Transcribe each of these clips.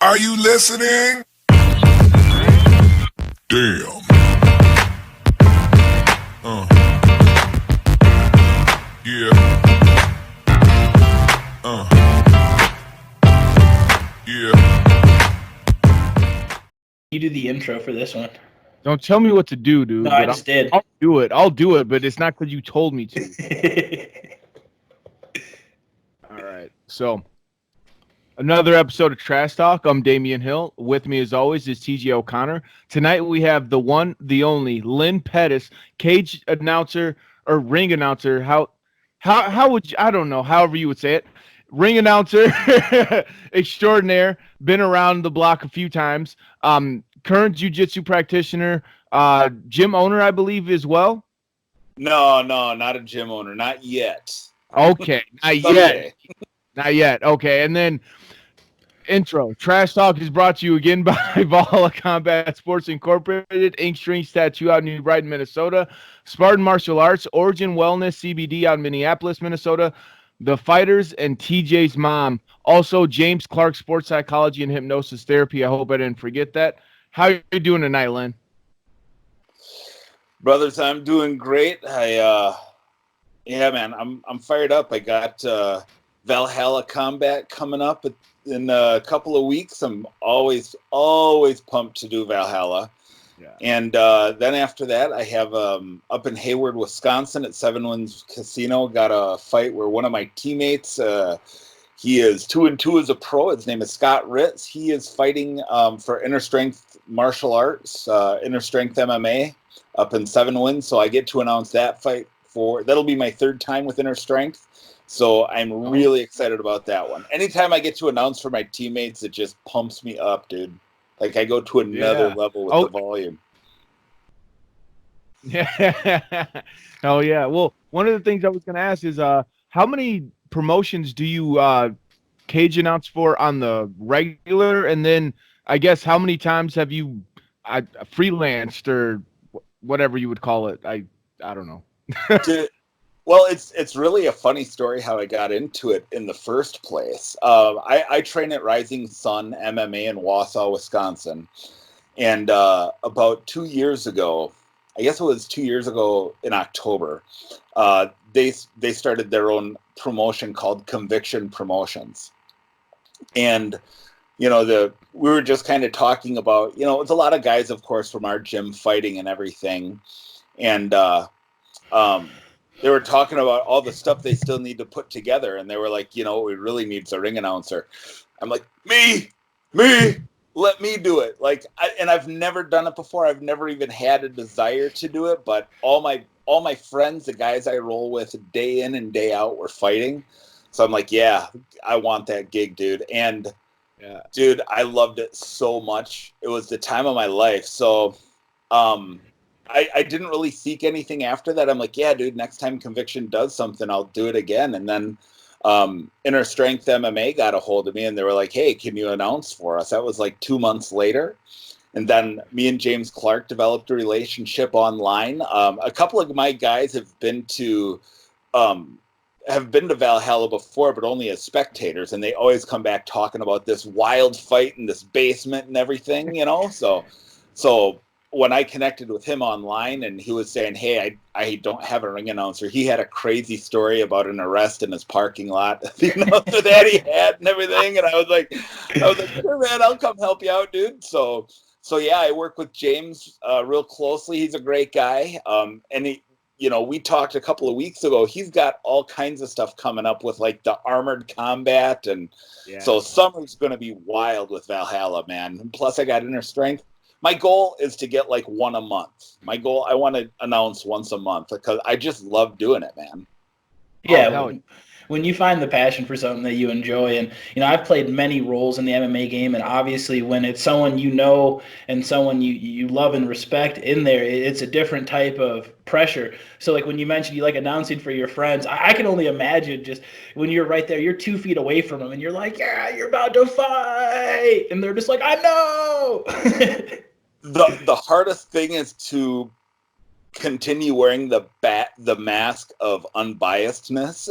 Are you listening? Damn. Yeah. Yeah. You do the intro for this one. Don't tell me what to do, No, dude. I But just did. I'll do it. I'll do it. But it's not because you told me to. All right. So another episode of Trash Talk. I'm Damian Hill. With me, as always, is TJ O'Connor. Tonight we have the one, the only Lynn Pettis, cage announcer or ring announcer. How would you? I don't know. However you would say it. Ring announcer extraordinaire. Been around the block a few times. Current jiu-jitsu practitioner. Gym owner, I believe, as well. No, not a gym owner, not yet. Okay, not yet. Not yet. Okay, and then intro. Trash Talk is brought to you again by Valhalla Combat Sports Incorporated, Ink Strings Tattoo out in New Brighton, Minnesota, Spartan Martial Arts, Origin Wellness CBD out in Minneapolis, Minnesota, The Fighters, and TJ's mom. Also, James Clark Sports Psychology and Hypnosis Therapy. I hope I didn't forget that. How are you doing tonight, Lynn? Brothers, I'm doing great. Yeah, man, I'm fired up. I got Valhalla Combat coming up in a couple of weeks. I'm always pumped to do Valhalla. Yeah. And then after that, I have up in Hayward, Wisconsin at Seven Winds Casino, got a fight where one of my teammates, he is 2-2 as a pro. His name is Scott Ritz. He is fighting for Inner Strength Martial Arts, Inner Strength MMA up in Seven Winds. So I get to announce that fight that'll be my third time with Inner Strength. So I'm really excited about that one. Anytime I get to announce for my teammates, it just pumps me up, dude. Like I go to another level with the volume. Yeah. Hell yeah. Well, one of the things I was going to ask is how many promotions do you cage announce for on the regular? And then I guess how many times have you freelanced or whatever you would call it? I don't know. Well, it's really a funny story how I got into it in the first place. I train at Rising Sun MMA in Wausau, Wisconsin. And about 2 years ago, I guess it was 2 years ago in October, they started their own promotion called Conviction Promotions. And, we were just kind of talking about, it's a lot of guys, of course, from our gym fighting and everything. And they were talking about all the stuff they still need to put together. And they were like, what we really need is a ring announcer. I'm like, me, let me do it. Like, and I've never done it before. I've never even had a desire to do it. But all my friends, the guys I roll with day in and day out, were fighting. So I'm like, yeah, I want that gig, dude. And dude, I loved it so much. It was the time of my life. So, I didn't really seek anything after that. I'm like, yeah, dude, next time Conviction does something, I'll do it again. And then Inner Strength MMA got a hold of me and they were like, hey, can you announce for us? That was like 2 months later. And then me and James Clark developed a relationship online. A couple of my guys have been to Valhalla before, but only as spectators. And they always come back talking about this wild fight in this basement and everything, So when I connected with him online and he was saying, hey, I don't have a ring announcer. He had a crazy story about an arrest in his parking lot, that he had and everything. And I was like, sure, man, I'll come help you out, dude. So yeah, I work with James real closely. He's a great guy. And he, we talked a couple of weeks ago. He's got all kinds of stuff coming up with like the armored combat. And so summer's going to be wild with Valhalla, man. And plus I got Inner Strength. My goal is to get like one a month. I want to announce once a month because I just love doing it, man. Yeah, when you find the passion for something that you enjoy, and I've played many roles in the MMA game, and obviously when it's someone and someone you love and respect in there, it's a different type of pressure. So like when you mentioned you like announcing for your friends, I can only imagine just when you're right there, you're 2 feet away from them, and you're like, yeah, you're about to fight, and they're just like, I know. The hardest thing is to continue wearing the mask of unbiasedness,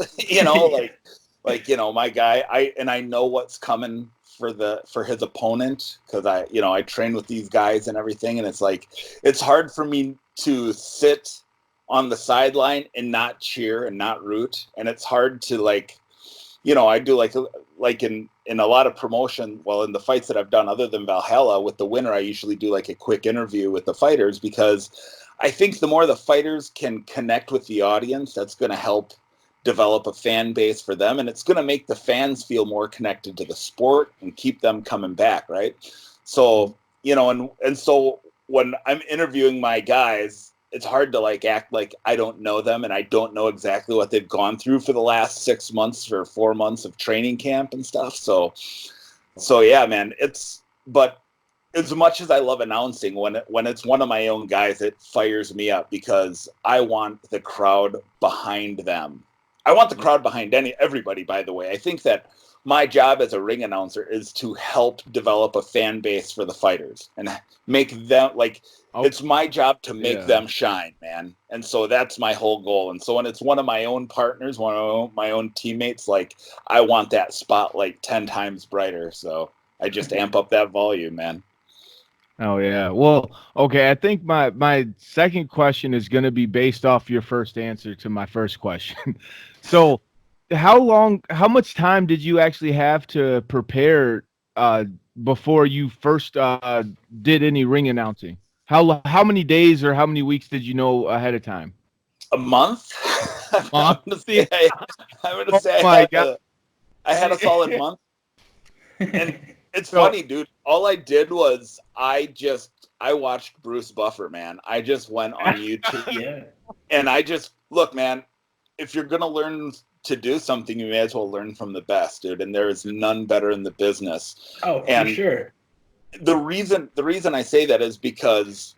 like my guy, I know what's coming for his opponent, because I train with these guys and everything, and it's like it's hard for me to sit on the sideline and not cheer and not root, and it's hard to I do like in a lot of promotion, well, in the fights that I've done other than Valhalla with the winner, I usually do like a quick interview with the fighters, because I think the more the fighters can connect with the audience, that's going to help develop a fan base for them, and it's going to make the fans feel more connected to the sport and keep them coming back, right? So, and so when I'm interviewing my guys, it's hard to act like I don't know them and I don't know exactly what they've gone through for the last 6 months or 4 months of training camp and stuff. So yeah, man, but as much as I love announcing, when it's one of my own guys, it fires me up, because I want the crowd behind them. I want the crowd behind everybody, by the way. I think that my job as a ring announcer is to help develop a fan base for the fighters and make them it's my job to make them shine, man. And so that's my whole goal. And so when it's one of my own partners, one of my own teammates, I want that spotlight 10 times brighter. So I just amp up that volume, man. Oh yeah. Well, okay. I think my second question is going to be based off your first answer to my first question. So, how much time did you actually have to prepare before you first did any ring announcing? How many days or how many weeks did you know ahead of time? A month. I'm gonna say I had a solid month. And it's funny, dude. All I did was I watched Bruce Buffer, man. I just went on YouTube. And I just, look, man, if you're going to learn to do something, you may as well learn from the best, dude. And there is none better in the business. Oh, for sure. The reason I say that is because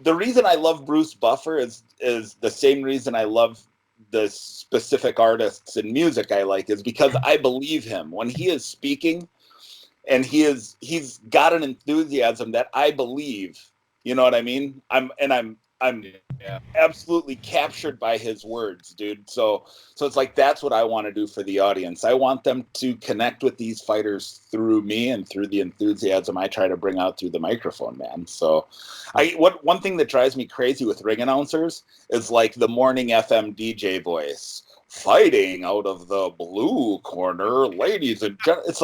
the reason I love Bruce Buffer is the same reason I love the specific artists and music I like, is because I believe him when he is speaking, and he's got an enthusiasm that I believe. You know what I mean? I'm absolutely captured by his words, dude. So it's that's what I want to do for the audience. I want them to connect with these fighters through me and through the enthusiasm I try to bring out through the microphone, man. So one thing that drives me crazy with ring announcers is the morning FM DJ voice. Fighting out of the blue corner, ladies and gentlemen. It's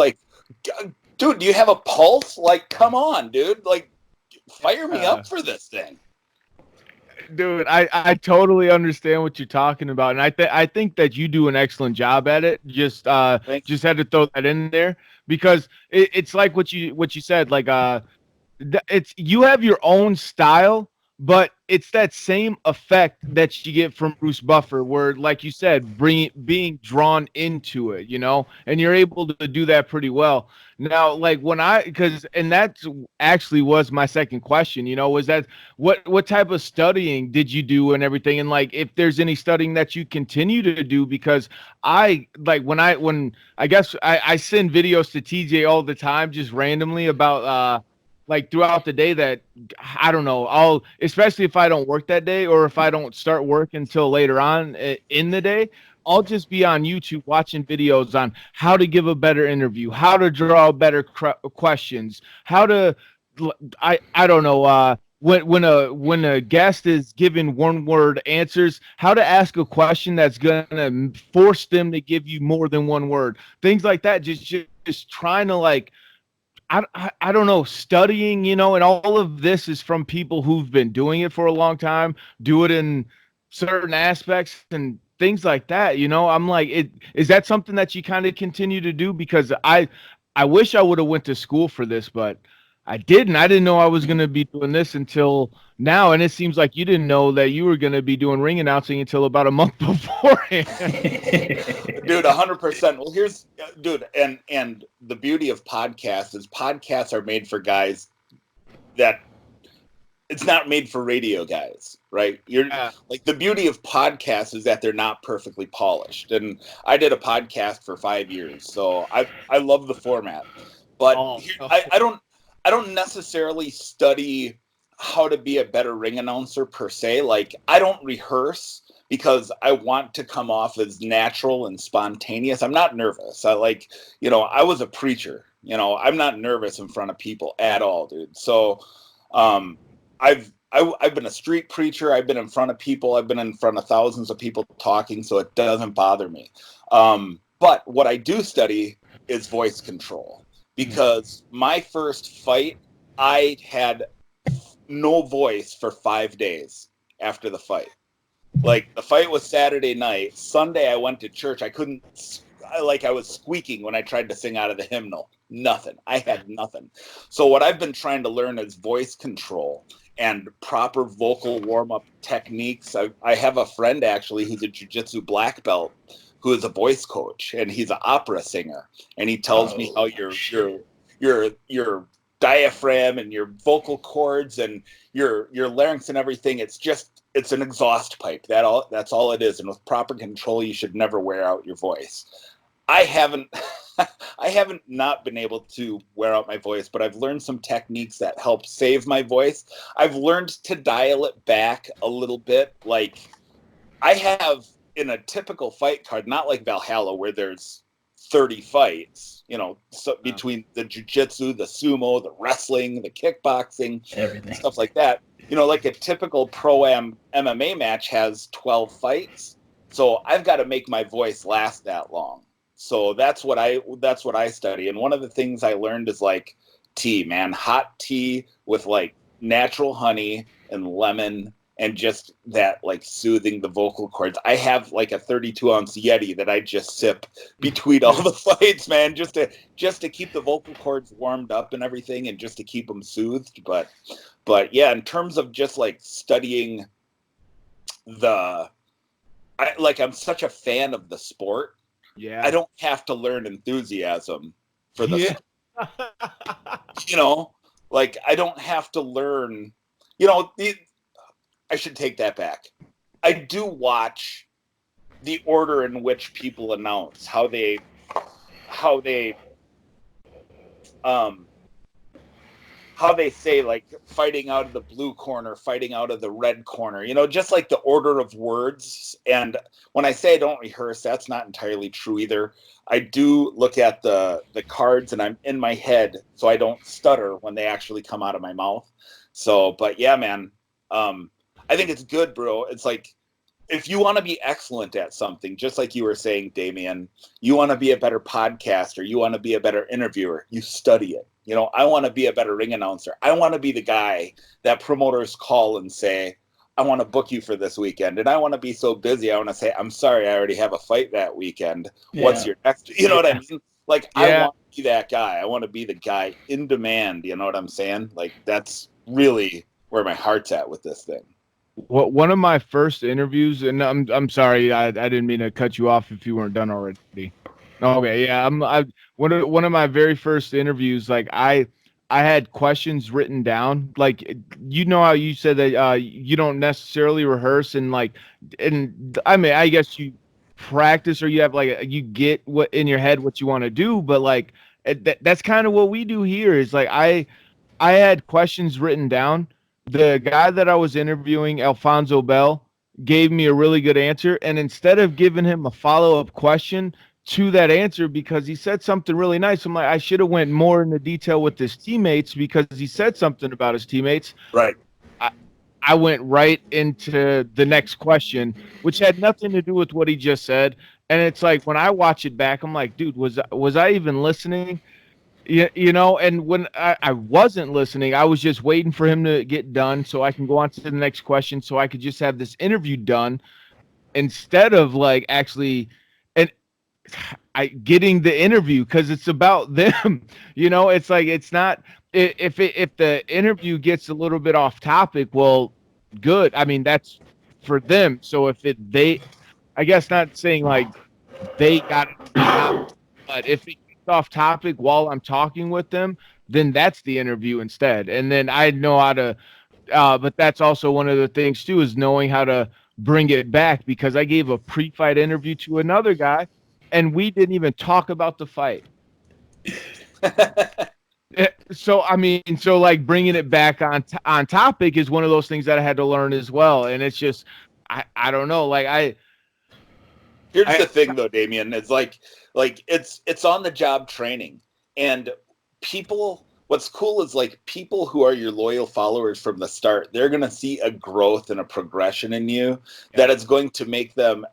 dude, do you have a pulse? Come on, dude. Fire me up for this thing. Dude, I totally understand what you're talking about, and I think that you do an excellent job at it. Just had to throw that in there, because it's like what you said. It's you have your own style, but it's that same effect that you get from Bruce Buffer, where, like you said, being drawn into it, and you're able to do that pretty well. Now, and that actually was my second question, was that what type of studying did you do and everything, and if there's any studying that you continue to do, because I guess I send videos to TJ all the time, just randomly about throughout the day, that I don't know, especially if I don't work that day, or if I don't start work until later on in the day, I'll just be on YouTube watching videos on how to give a better interview, how to draw better questions, how to, I don't know, when a guest is given one word answers, how to ask a question that's gonna force them to give you more than one word, things like that. Just trying to I don't know, studying, and all of this is from people who've been doing it for a long time, do it in certain aspects and things like that. I'm is that something that you kind of continue to do? Because I wish I would have went to school for this, but I didn't. I didn't know I was going to be doing this until now, and it seems like you didn't know that you were going to be doing ring announcing until about a month beforehand. Dude, 100%. Well, here's, dude, and the beauty of podcasts is podcasts are made for guys that it's not made for radio guys, right? The beauty of podcasts is that they're not perfectly polished. And I did a podcast for 5 years, so I love the format. But I don't necessarily study how to be a better ring announcer per se. I don't rehearse, because I want to come off as natural and spontaneous. I'm not nervous. I was a preacher. I'm not nervous in front of people at all, dude. So I've been a street preacher. I've been in front of people. I've been in front of thousands of people talking, so it doesn't bother me. But what I do study is voice control, because my first fight, I had no voice for 5 days after the fight. Like, the fight was Saturday night. Sunday, I went to church. I was squeaking when I tried to sing out of the hymnal. Nothing. I had nothing. So what I've been trying to learn is voice control and proper vocal warm-up techniques. I have a friend, actually, who's a jiu-jitsu black belt, who is a voice coach, and he's an opera singer. And he tells me how your diaphragm and your vocal cords and your larynx and everything, it's an exhaust pipe. That's all it is. And with proper control, you should never wear out your voice. I haven't not been able to wear out my voice, but I've learned some techniques that help save my voice. I've learned to dial it back a little bit. Like, I have, in a typical fight card, not like Valhalla where there's 30 fights, between the jiu-jitsu, the sumo, the wrestling, the kickboxing, everything, stuff like that. Like a typical pro-am MMA match has 12 fights. So I've got to make my voice last that long. So that's what I study. And one of the things I learned is like tea, man, hot tea with like natural honey and lemon and just that like soothing the vocal cords. I have like a 32-ounce Yeti that I just sip between all the fights, man, just to keep the vocal cords warmed up and everything, and just to keep them soothed. But yeah, in terms of just like studying I'm such a fan of the sport. Yeah. I don't have to learn enthusiasm for the sport. Like, I don't have to learn, I should take that back. I do watch the order in which people announce, how they say, like, fighting out of the blue corner, fighting out of the red corner, just like the order of words. And when I say I don't rehearse, that's not entirely true either. I do look at the cards, and I'm in my head, so I don't stutter when they actually come out of my mouth. So, but yeah, man, I think it's good, bro. It's like, if you want to be excellent at something, just like you were saying, Damian, you want to be a better podcaster, you want to be a better interviewer, you study it. I want to be a better ring announcer. I want to be the guy that promoters call and say, I want to book you for this weekend. And I want to be so busy, I want to say, I'm sorry, I already have a fight that weekend. Yeah. What's your next? You know what I mean? Like, yeah. I want to be that guy. I want to be the guy in demand. You know what I'm saying? Like, that's really where my heart's at with this thing. Well, one of my first interviews, and I'm sorry, I didn't mean to cut you off if you weren't done already. Okay, yeah, one of my very first interviews, like I had questions written down, like how you said that you don't necessarily rehearse, and I mean, I guess you practice, or you have you get what in your head what you want to do, but like that's kind of what we do here. Is like I had questions written down. The guy that I was interviewing, Alfonso Bell, gave me a really good answer, and instead of giving him a follow-up question to that answer, because he said something really nice, I'm like, I should have went more into detail with his teammates, because he said something about his teammates. Right. I went right into the next question, which had nothing to do with what he just said. And it's like, when I watch it back, I'm like, dude, was I even listening? And when I wasn't listening, I was just waiting for him to get done so I can go on to the next question, so I could just have this interview done, instead of like actually getting the interview, because it's about them. It's like, it's not, if the interview gets a little bit off topic, well, good. I mean, that's for them. So if I guess not saying like they got it, but if it gets off topic while I'm talking with them, then that's the interview instead. And then I know how to, but that's also one of the things too, is knowing how to bring it back, because I gave a pre-fight interview to another guy, and we didn't even talk about the fight. So, I mean, like bringing it back on topic is one of those things that I had to learn as well. And it's just, I don't know. Here's the thing, though, Damien. It's it's on the job training, and people. What's cool is people who are your loyal followers from the start. They're gonna see a growth and a progression in you that is going to make them,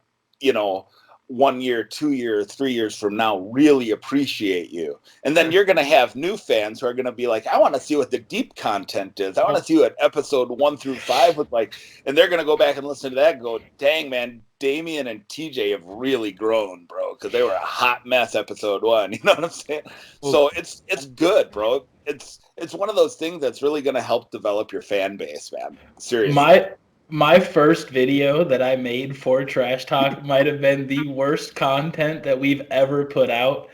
1 year, 2 years, 3 years from now, really appreciate you. And then you're gonna have new fans who are gonna be like, I want to see what the deep content is. I want to see what episode 1 through 5 was like, and they're gonna go back and listen to that and go, dang man, Damien and TJ have really grown, bro, because they were a hot mess episode 1. You know what I'm saying? So it's good, bro. It's one of those things that's really gonna help develop your fan base, man. Seriously. My first video that I made for Trash Talk might have been the worst content that we've ever put out.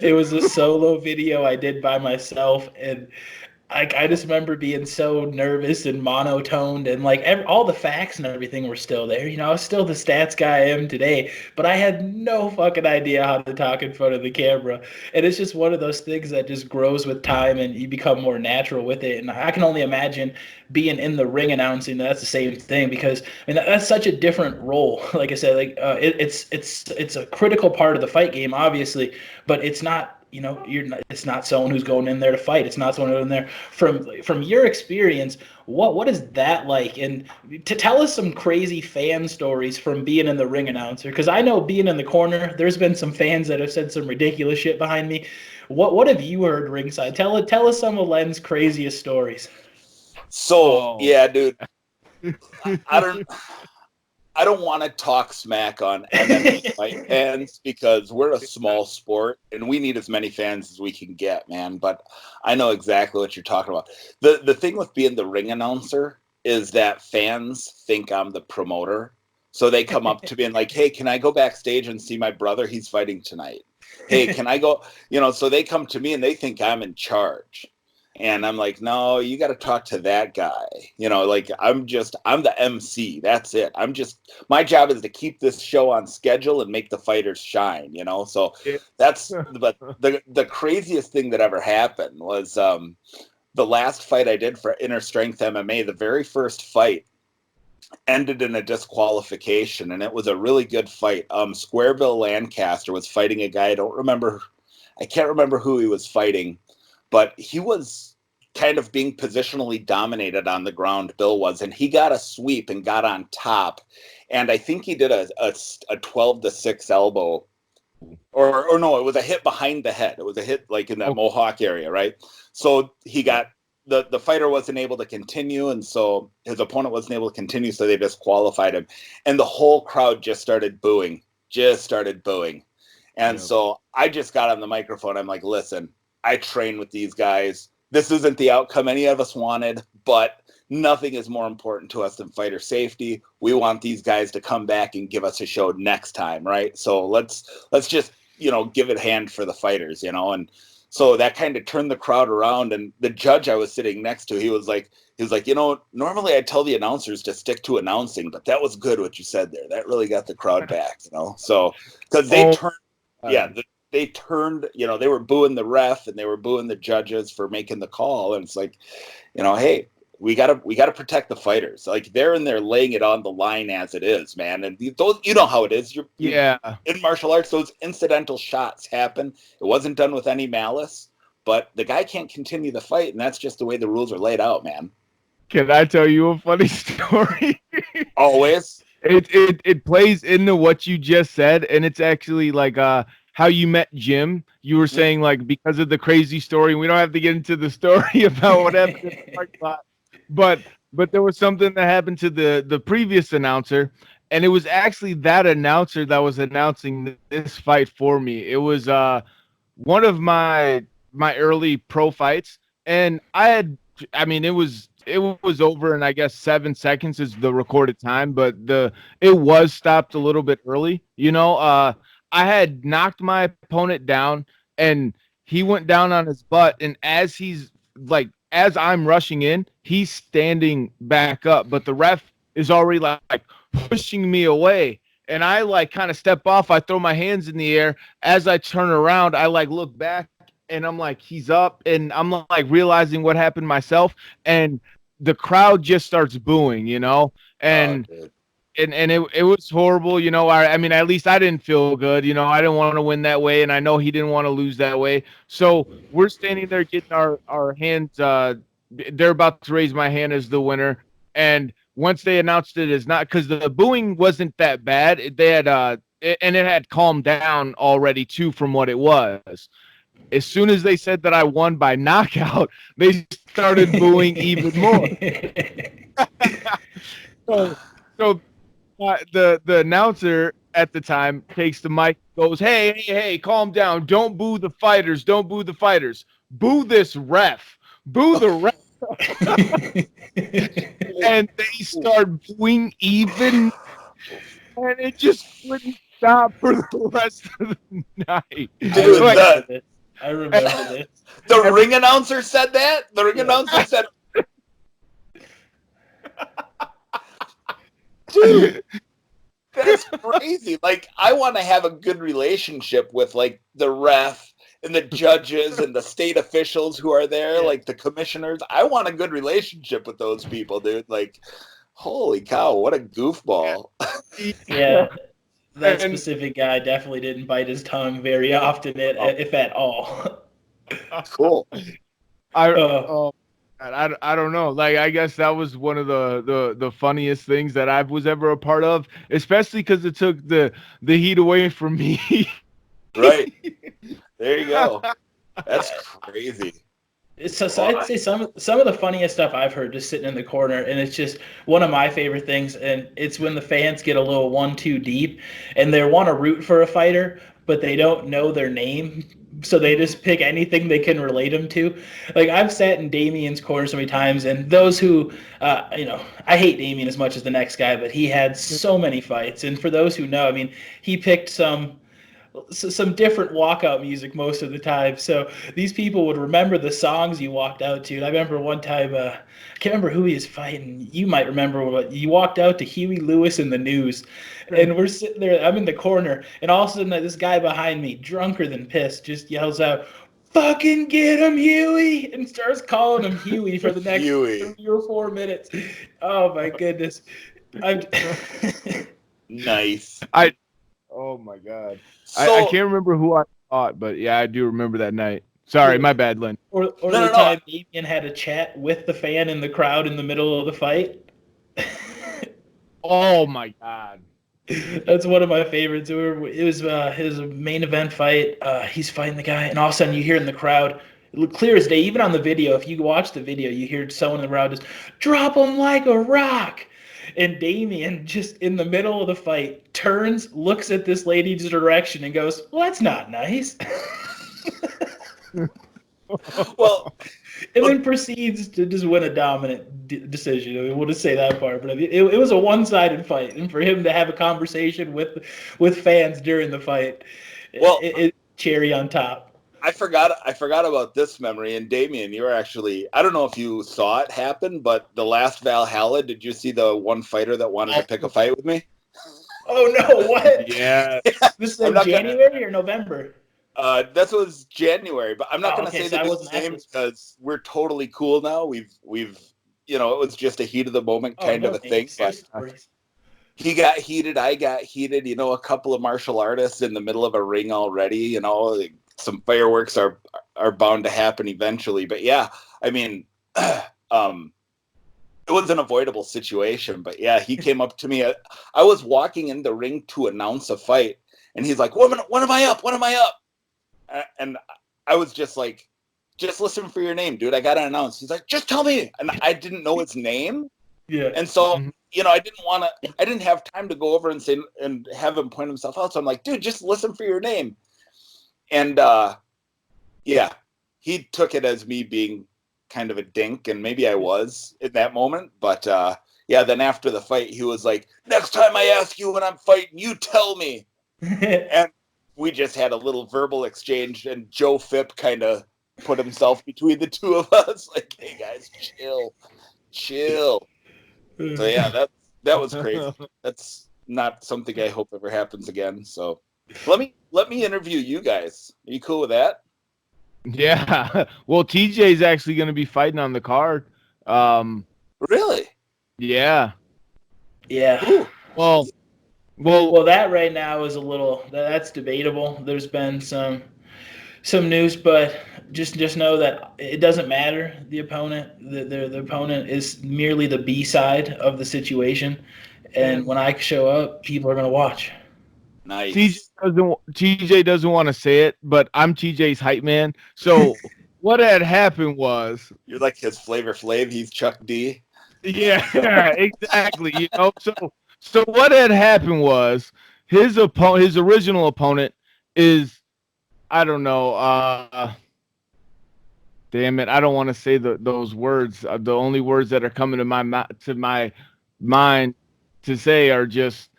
It was a solo video I did by myself, and I just remember being so nervous and monotoned, and all the facts and everything were still there. I was still the stats guy I am today, but I had no fucking idea how to talk in front of the camera. And it's just one of those things that just grows with time, and you become more natural with it. And I can only imagine being in the ring announcing that's the same thing, because that's such a different role. Like I said, it's a critical part of the fight game, obviously, but it's not. It's not someone who's going in there to fight. It's not someone who's in there. From your experience, what is that like? And to tell us some crazy fan stories from being in the ring announcer, because I know being in the corner, there's been some fans that have said some ridiculous shit behind me. What have you heard ringside? Tell us some of Len's craziest stories. So yeah, dude, I don't want to talk smack on MMA fight fans because we're a small sport and we need as many fans as we can get, man. But I know exactly what you're talking about. The thing with being the ring announcer is that fans think I'm the promoter. So they come up to me and like, hey, can I go backstage and see my brother? He's fighting tonight. Hey, can I go? So they come to me and they think I'm in charge. And I'm like, no, you got to talk to that guy. I'm the MC. That's it. My job is to keep this show on schedule and make the fighters shine, So that's, but the craziest thing that ever happened was the last fight I did for Inner Strength MMA, the very first fight ended in a disqualification. And it was a really good fight. Squareville Lancaster was fighting a guy. I can't remember who he was fighting. But he was kind of being positionally dominated on the ground, Bill was, and he got a sweep and got on top. And I think he did a 12-6 elbow. Or no, it was a hit behind the head. It was a hit in that Mohawk area, right? So he got, the fighter wasn't able to continue, and so his opponent wasn't able to continue, so they disqualified him. And the whole crowd just started booing. And so I just got on the microphone. I'm like, listen, I train with these guys. This isn't the outcome any of us wanted, but nothing is more important to us than fighter safety. We want these guys to come back and give us a show next time, right? So let's just, give it a hand for the fighters, And so that kind of turned the crowd around, and the judge I was sitting next to, he was like, normally I tell the announcers to stick to announcing, but that was good what you said there. That really got the crowd back, So because they turned, they turned, they were booing the ref and they were booing the judges for making the call. And it's like, hey, we gotta protect the fighters. They're in there laying it on the line as it is, man. And those, how it is. In martial arts, those incidental shots happen. It wasn't done with any malice, but the guy can't continue the fight, and that's just the way the rules are laid out, man. Can I tell you a funny story? Always. It plays into what you just said, and it's actually how you met Jim. You were saying because of the crazy story. We don't have to get into the story about what happened in the parking lot. But there was something that happened to the previous announcer, and it was actually that announcer that was announcing this fight for me. It was one of my early pro fights, and it was over in I guess 7 seconds is the recorded time, but it was stopped a little bit early. I had knocked my opponent down, and he went down on his butt, and as I'm rushing in, he's standing back up, but the ref is already pushing me away, and I kind of step off. I throw my hands in the air. As I turn around, I look back, and I'm he's up, and I'm realizing what happened myself, and the crowd just starts booing, and and it was horrible, you know. I mean, at least I didn't feel good, you know. I didn't want to win that way, and I know he didn't want to lose that way. So we're standing there getting our hands. They're about to raise my hand as the winner, and once they announced it as not, because the booing wasn't that bad. They had and it had calmed down already too from what it was. As soon as they said that I won by knockout, they started booing even more. So, the announcer at the time takes the mic, goes, hey, calm down. Don't boo the fighters. Don't boo the fighters. Boo this ref. Boo the ref. And they start booing even, and it just wouldn't stop for the rest of the night. Dude, I remember this. The ring announcer said that? The ring announcer said, dude, that's crazy. Like, I want to have a good relationship with, like, the ref and the judges and the state officials who are there, like the commissioners. I want a good relationship with those people, dude. Like, holy cow, what a goofball. Yeah, that specific guy definitely didn't bite his tongue very often, if at all. Cool. I don't know. Like, I guess that was one of the funniest things that I was ever a part of, especially because it took the heat away from me. Right. There you go. That's crazy. So I'd say some of the funniest stuff I've heard just sitting in the corner, and it's just one of my favorite things, and it's when the fans get a little 1-2 deep, and they want to root for a fighter, but they don't know their name, so they just pick anything they can relate them to. Like, I've sat in Damien's corner so many times, and those who, I hate Damien as much as the next guy, but he had so many fights, and for those who know, I mean, he picked some different walkout music most of the time. So these people would remember the songs you walked out to. And I remember one time, I can't remember who he was fighting. You might remember what you walked out to Huey Lewis in the News. And we're sitting there, I'm in the corner, and all of a sudden this guy behind me, drunker than piss, just yells out, "Fucking get him, Huey!" and starts calling him Huey for the next 3 or 4 minutes. Oh my goodness. Nice. Oh my God. So, I can't remember who I fought, but yeah, I do remember that night. Sorry, my bad, Lynn. Or the time Damien had a chat with the fan in the crowd in the middle of the fight. Oh my God. That's one of my favorites. It was his main event fight. He's fighting the guy, and all of a sudden you hear in the crowd, clear as day, even on the video, if you watch the video, you hear someone in the crowd just, "Drop him like a rock." And Damien, just in the middle of the fight, turns, looks at this lady's direction, and goes, "Well, that's not nice." well, and then proceeds to just win a dominant decision. I mean, we'll just say that part. But it was a one-sided fight, and for him to have a conversation with fans during the fight, well, it cherry on top. I forgot about this memory. And Damien, you were actually, I don't know if you saw it happen, but the last Valhalla, did you see the one fighter that wanted to pick a fight with me? Oh no, what? Yeah. This is like January or November? This was January, but I'm not going to say the name because we're totally cool now. We've it was just a heat of the moment kind of a thing. But he got heated, I got heated. A couple of martial artists in the middle of a ring already. Some fireworks are bound to happen eventually. But yeah, I mean, it was an avoidable situation. But yeah, he came up to me. I was walking in the ring to announce a fight, and he's like, "What am I up? What am I up?" And I was just like, "Just listen for your name, dude. I got to announce." He's like, "Just tell me." And I didn't know his name. Yeah. And so, I didn't have time to go over and say, and have him point himself out. So I'm like, "Dude, just listen for your name." And, yeah, he took it as me being kind of a dink, and maybe I was in that moment. But, yeah, then after the fight, he was like, "Next time I ask you when I'm fighting, you tell me." And we just had a little verbal exchange, and Joe Phipp kind of put himself between the two of us. Like, "Hey, guys, chill. So, yeah, that was crazy. That's not something I hope ever happens again. So let me interview you guys. Are you cool with that? Yeah. Well, TJ's actually going to be fighting on the card. Really? Yeah. Yeah. Ooh. Well, Well, that right now is a little that's debatable. There's been some news, but just know that it doesn't matter the opponent. The opponent is merely the B side of the situation, and when I show up, people are gonna watch. Nice. TJ doesn't want to say it, but I'm TJ's hype man. So what had happened was, You're like his Flavor Flav. He's Chuck D. yeah, exactly. So what had happened was his original opponent is, I don't know, damn it, I don't want to say those words. The only words that are coming to my mind to say are just,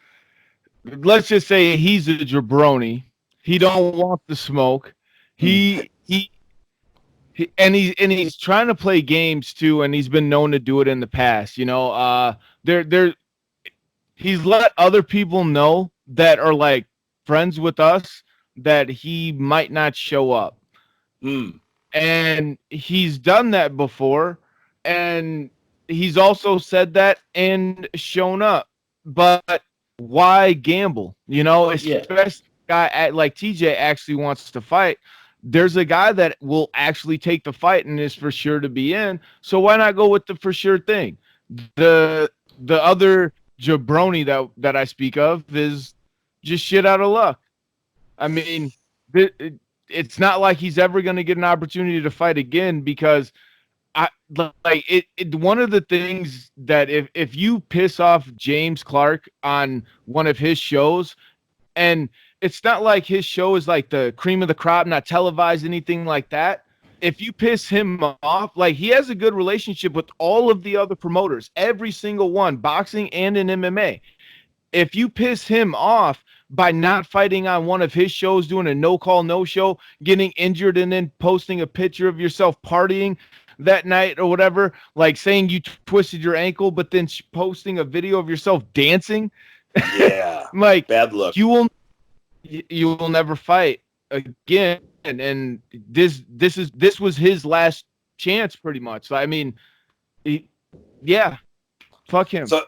let's just say he's a jabroni. He don't want the smoke. He and he's trying to play games too, and he's been known to do it in the past. He's let other people know that are like friends with us that he might not show up. And he's done that before, and he's also said that and shown up. But why gamble? Especially a guy like TJ actually wants to fight. There's a guy that will actually take the fight and is for sure to be in. So why not go with the for sure thing? The other jabroni that I speak of is just shit out of luck. I mean, it's not like he's ever going to get an opportunity to fight again, because one of the things that if you piss off James Clark on one of his shows, and it's not like his show is like the cream of the crop, not televised, anything like that. If you piss him off, like, he has a good relationship with all of the other promoters, every single one, boxing and in MMA. If you piss him off by not fighting on one of his shows, doing a no-call, no-show, getting injured, and then posting a picture of yourself partying that night or whatever, like saying you twisted your ankle, but then posting a video of yourself dancing. Yeah. Like, bad luck. You will never fight again. And this was his last chance, pretty much. So, I mean, fuck him. So,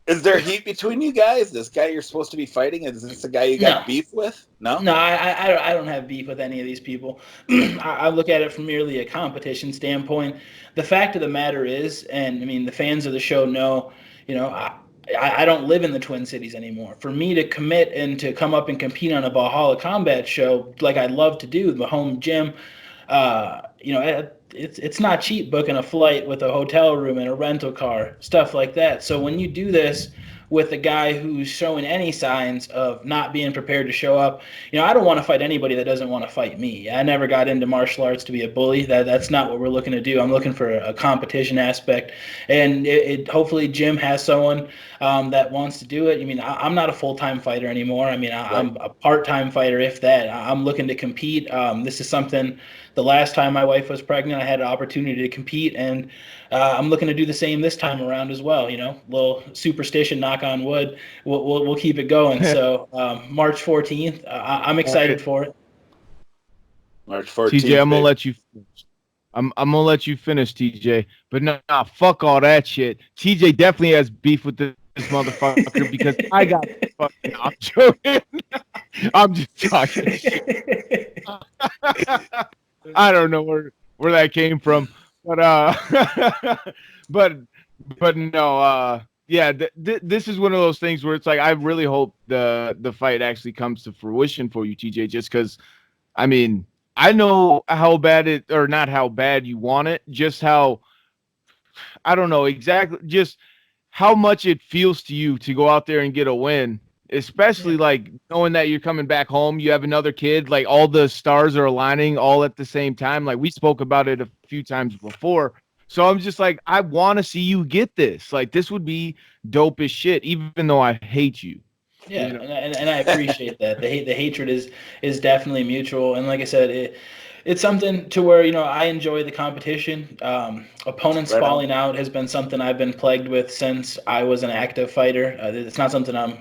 is there heat between you guys? This guy you're supposed to be fighting, is this the guy you got beef with? No, I don't have beef with any of these people. I look at it from merely a competition standpoint. The fact of the matter is, and I mean, the fans of the show know, I don't live in the Twin Cities anymore. For me to commit and to come up and compete on a Valhalla Combat show like I'd love to do, the home gym, it's not cheap booking a flight with a hotel room and a rental car, stuff like that. So when you do this with a guy who's showing any signs of not being prepared to show up, I don't want to fight anybody that doesn't want to fight me. I never got into martial arts to be a bully. That's not what we're looking to do. I'm looking for a competition aspect, and hopefully Jim has someone that wants to do it. I mean, I'm not a full-time fighter anymore. I mean, I'm a part-time fighter, if that. I'm looking to compete. This is something. The last time my wife was pregnant, I had an opportunity to compete, and I'm looking to do the same this time around as well. Little superstition, knock on wood. We'll keep it going. So March 14th, I'm excited for it. March 14th. TJ, I'm gonna let you. I'm gonna let you finish, TJ. But nah, fuck all that shit. TJ definitely has beef with this motherfucker because I got fucking. I'm joking. I'm just talking shit. I don't know where that came from, but but no, this is one of those things where it's like, I really hope the fight actually comes to fruition for you, TJ, just because, I mean, I know how bad or not how bad you want it, just how, I don't know exactly, just how much it feels to you to go out there and get a win. Especially like knowing that you're coming back home, you have another kid, like all the stars are aligning all at the same time. Like, we spoke about it a few times before. So I'm just like, I want to see you get this. Like, this would be dope as shit, even though I hate you. Yeah, and I appreciate that. The hatred is definitely mutual. And like I said, it's something to where, I enjoy the competition. Opponents falling out has been something I've been plagued with since I was an active fighter. It's not something I'm,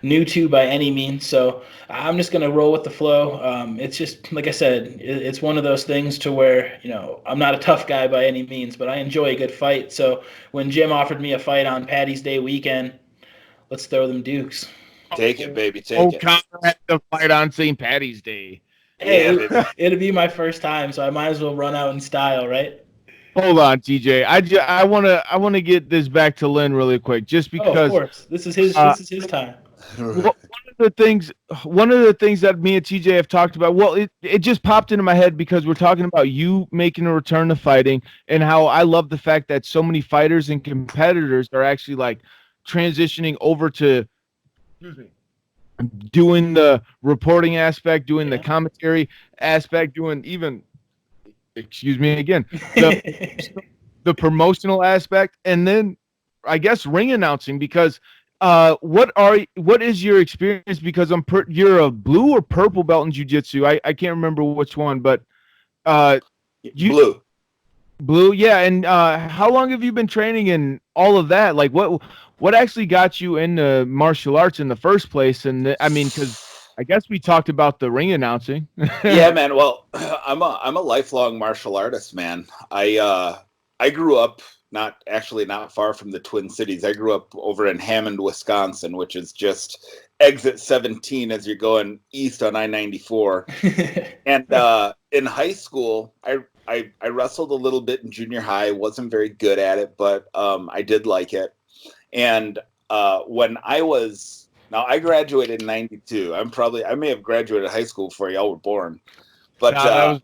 new to by any means. So I'm just going to roll with the flow. It's just, like I said, it's one of those things to where, I'm not a tough guy by any means, but I enjoy a good fight. So when Jim offered me a fight on Patty's Day weekend, Let's throw them dukes. Take it, baby. Take it. O'Connor had to fight on St. Patty's Day. Hey, Yeah, baby. it'll be my first time, so I might as well run out in style, right? Hold on, TJ. I wanna get this back to Lynn really quick, just Oh, of because course. This is his time. one of the things that me and TJ have talked about, well, it just popped into my head because we're talking about you making a return to fighting, and how I love the fact that so many fighters and competitors are actually like transitioning over to, excuse me, doing the reporting aspect, doing the commentary aspect, doing even, excuse me again, the promotional aspect, and then I guess ring announcing. Because what is your experience? Because you're a blue or purple belt in jiu-jitsu. I can't remember which one, but blue, yeah. And how long have you been training in all of that? Like what actually got you into martial arts in the first place? And I mean, because I guess we talked about the ring announcing. Yeah, man. Well, I'm a lifelong martial artist, man. I grew up not far from the Twin Cities. I grew up over in Hammond, Wisconsin, which is just exit 17 as you're going east on I-94. And in high school, I wrestled a little bit in junior high. Wasn't very good at it, but I did like it. And when I graduated in 92. I may have graduated high school before y'all were born. But I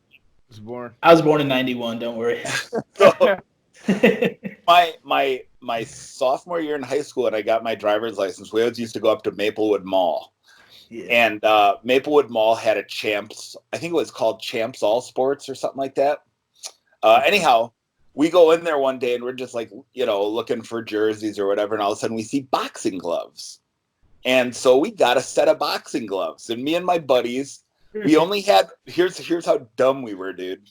was born. I was born in 91, don't worry. So, my sophomore year in high school, and I got my driver's license, we always used to go up to Maplewood Mall. Yeah. And Maplewood Mall had a Champs, I think it was called Champs All Sports or something like that. Anyhow, we go in there one day and we're just like, looking for jerseys or whatever, and all of a sudden we see boxing gloves. And so we got a set of boxing gloves, and me and my buddies, we only had, here's how dumb we were, dude.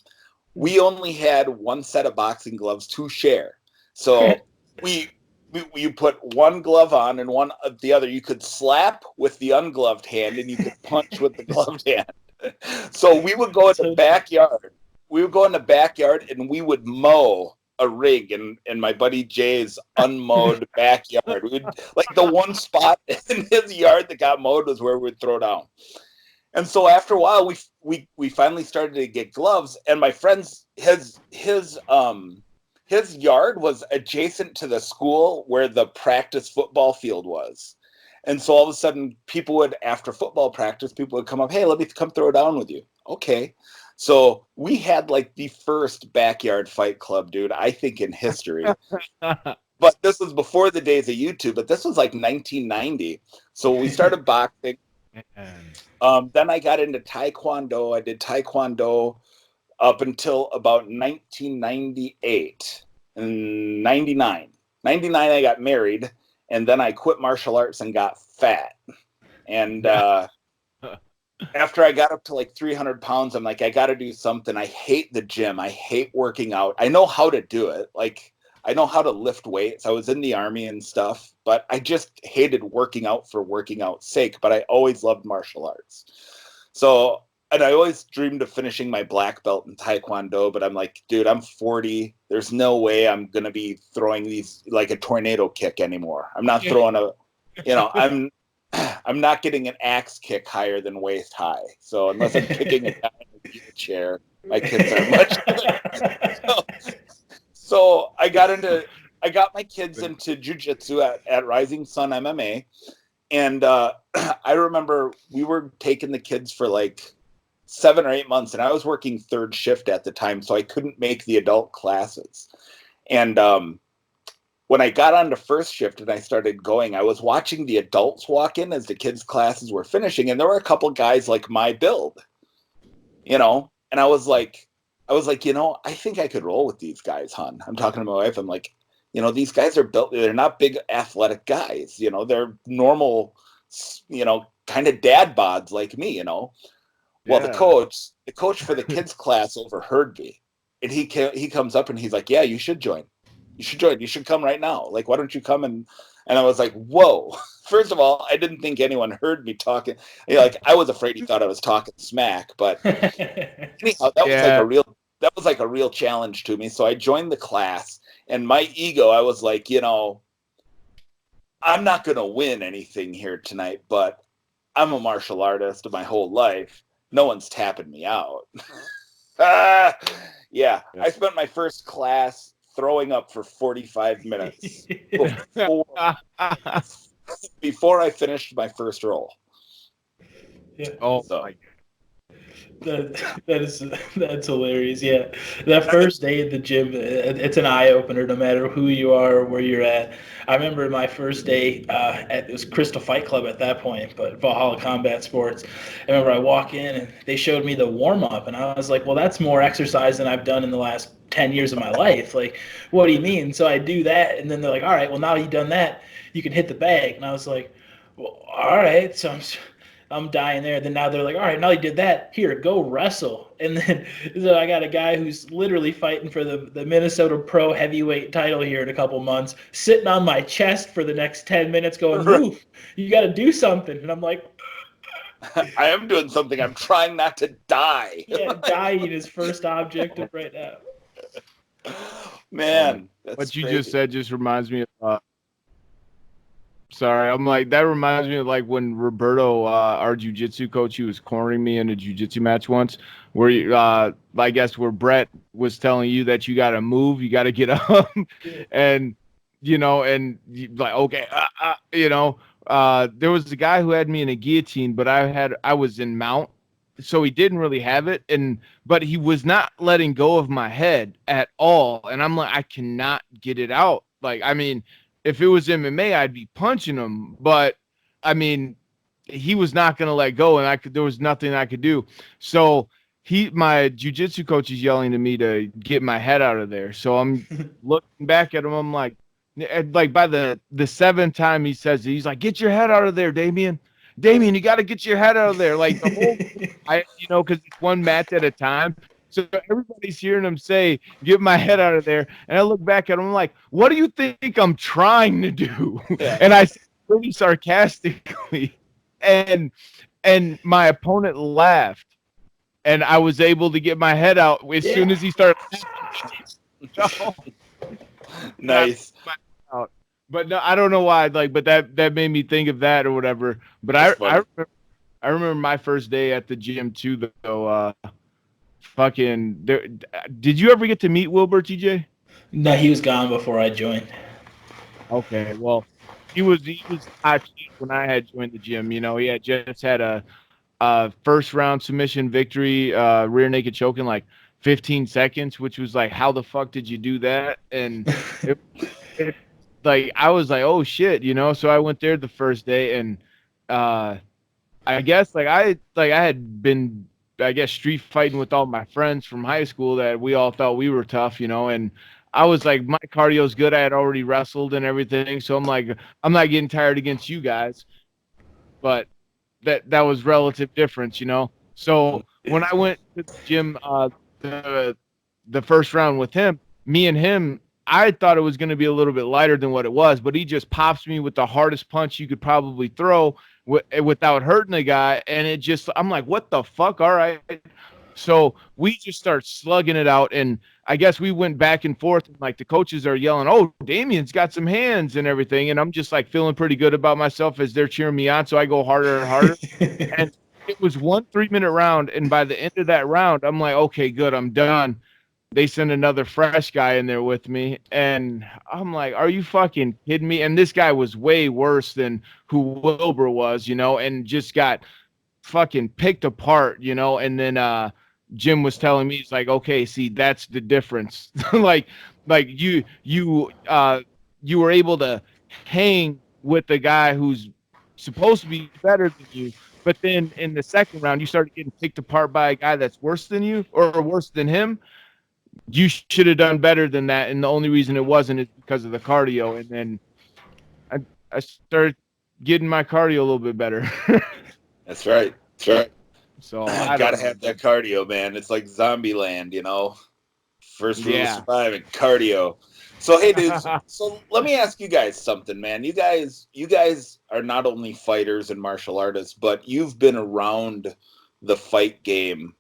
We only had one set of boxing gloves to share. So you put one glove on and one the other. You could slap with the ungloved hand and you could punch with the gloved hand. So we would go in the backyard. We would go in the backyard and we would mow a rig in my buddy Jay's unmowed backyard. We'd, like, the one spot in his yard that got mowed was where we'd throw down. And so after a while, we finally started to get gloves, and my friend's his yard was adjacent to the school where the practice football field was. And so all of a sudden, after football practice, people would come up, hey, let me come throw down with you. Okay. So we had like the first backyard fight club, dude, I think in history. But this was before the days of YouTube, but this was like 1990. So we started boxing. Then I got into Taekwondo. I did Taekwondo up until about 1998 and 99. 99, I got married, and then I quit martial arts and got fat. And after I got up to like 300 pounds, I'm like, I got to do something. I hate the gym. I hate working out. I know how to do it. Like, I know how to lift weights. I was in the Army and stuff, but I just hated working out for working out's sake. But I always loved martial arts. So, and I always dreamed of finishing my black belt in Taekwondo, but I'm like, dude, I'm 40. There's no way I'm going to be throwing these like a tornado kick anymore. I'm not throwing I'm not getting an axe kick higher than waist high. So unless I'm kicking a guy in a chair, my kids are much. So I got my kids into jiu-jitsu at Rising Sun MMA. And I remember we were taking the kids for like 7 or 8 months, and I was working third shift at the time, so I couldn't make the adult classes. And when I got on to first shift and I started going, I was watching the adults walk in as the kids' classes were finishing, and there were a couple guys like my build, and I was like, I think I could roll with these guys, hon. I'm talking to my wife. I'm like, these guys are built, they're not big athletic guys, they're normal, kind of dad bods like me, Well, Yeah. the coach for the kids class overheard me, and he comes up and he's like, yeah, you should join. You should come right now. Like, why don't you come? And I was like, whoa. First of all, I didn't think anyone heard me talking. I was afraid he thought I was talking smack, but anyhow, that was like a real challenge to me. So I joined the class, and my ego, I was like, I'm not going to win anything here tonight, but I'm a martial artist my whole life. No one's tapping me out. Yeah, I spent my first class throwing up for 45 minutes before I finished my first roll. Yeah. Oh, So. my That's hilarious. Yeah, that first day at the gym, it's an eye opener no matter who you are or where you're at. I remember my first day it was Crystal Fight Club at that point, but Valhalla Combat Sports. I remember I walk in and they showed me the warm up, and I was like, "Well, that's more exercise than I've done in the last 10 years of my life." Like, what do you mean? So I do that, and then they're like, "All right, well now you've done that, you can hit the bag," and I was like, "Well, all right." So I'm dying there. Then now they're like, all right, now you did that. Here, go wrestle. And then so I got a guy who's literally fighting for the Minnesota Pro Heavyweight title here in a couple months, sitting on my chest for the next 10 minutes going, move, you got to do something. And I'm like, I am doing something. I'm trying not to die. yeah, dying is first objective right now. Man, that's what you crazy. just said just reminds me of. Sorry, I'm like that reminds me of like when Roberto, our jujitsu coach, he was cornering me in a jujitsu match once, where I guess where Brett was telling you that you got to move, you got to get up, and like okay, there was a guy who had me in a guillotine, but I was in mount, so he didn't really have it, but he was not letting go of my head at all, and I'm like I cannot get it out, like I mean. If it was MMA, I'd be punching him, but I mean, he was not going to let go, and there was nothing I could do. So my jujitsu coach is yelling to me to get my head out of there. So I'm looking back at him. I'm like by the seventh time he says it, he's like, "Get your head out of there, Damien. Damien, you got to get your head out of there." Like the whole, because it's one match at a time. So everybody's hearing him say, "Get my head out of there." And I look back at him, I'm like, "What do you think I'm trying to do?" Yeah. And I said really sarcastically, and my opponent laughed, and I was able to get my head out as soon as he started laughing. Nice. But no, I don't know why. Like, but that made me think of that or whatever. But I remember my first day at the gym too, though. Did you ever get to meet Wilbur, TJ? No, he was gone before I joined. Okay, well, he was hot shit when I had joined the gym. You know, he had just had a first round submission victory, rear naked choke in like 15 seconds, which was like, how the fuck did you do that? And like I was like, oh shit, you know. So I went there the first day, and I guess I had been. I guess street fighting with all my friends from high school that we all thought we were tough, you know, and I was like, my cardio's good. I had already wrestled and everything. So I'm like, I'm not getting tired against you guys, but that was relative difference, you know? So when I went to the gym, the first round with him, me and him, I thought it was going to be a little bit lighter than what it was, but he just pops me with the hardest punch you could probably throw without hurting the guy. And I'm like, what the fuck? All right. So we just start slugging it out. And I guess we went back and forth. And like the coaches are yelling, "Oh, Damien's got some hands and everything." And I'm just like feeling pretty good about myself as they're cheering me on. So I go harder and harder. And it was 1 3-minute round. And by the end of that round, I'm like, okay, good. I'm done. They send another fresh guy in there with me. And I'm like, are you fucking kidding me? And this guy was way worse than who Wilbur was, you know, and just got fucking picked apart, you know. And then Jim was telling me, he's like, okay, see, that's the difference. like you were able to hang with the guy who's supposed to be better than you. But then in the second round, you started getting picked apart by a guy that's worse than you or worse than him. You should have done better than that, and the only reason it wasn't is because of the cardio. And then I started getting my cardio a little bit better. That's right. That's right. So I gotta have that cardio, man. It's like zombie land, you know. First rule of surviving, cardio. So hey, dudes. So let me ask you guys something, man. You guys are not only fighters and martial artists, but you've been around the fight game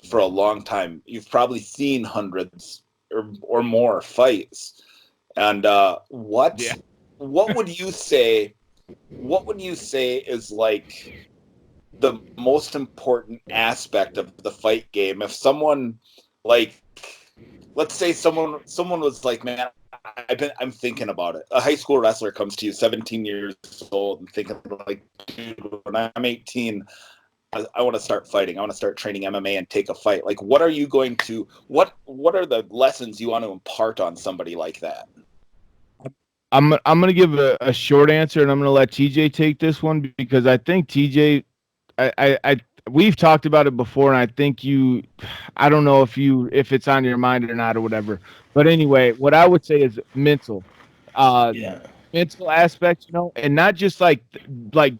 for a long time. You've probably seen hundreds or more fights. And what what would you say? What would you say is like the most important aspect of the fight game? If someone, like, let's say someone was like, man, I'm thinking about it. A high school wrestler comes to you, 17 years old, and thinking like, dude, when I'm 18, I want to start fighting. I want to start training MMA and take a fight. Like, what are you going to? What are the lessons you want to impart on somebody like that? I'm gonna give a short answer, and I'm gonna let TJ take this one because I think TJ, I we've talked about it before, and I think I don't know if it's on your mind or not or whatever. But anyway, what I would say is mental, Yeah. mental aspects, and not just like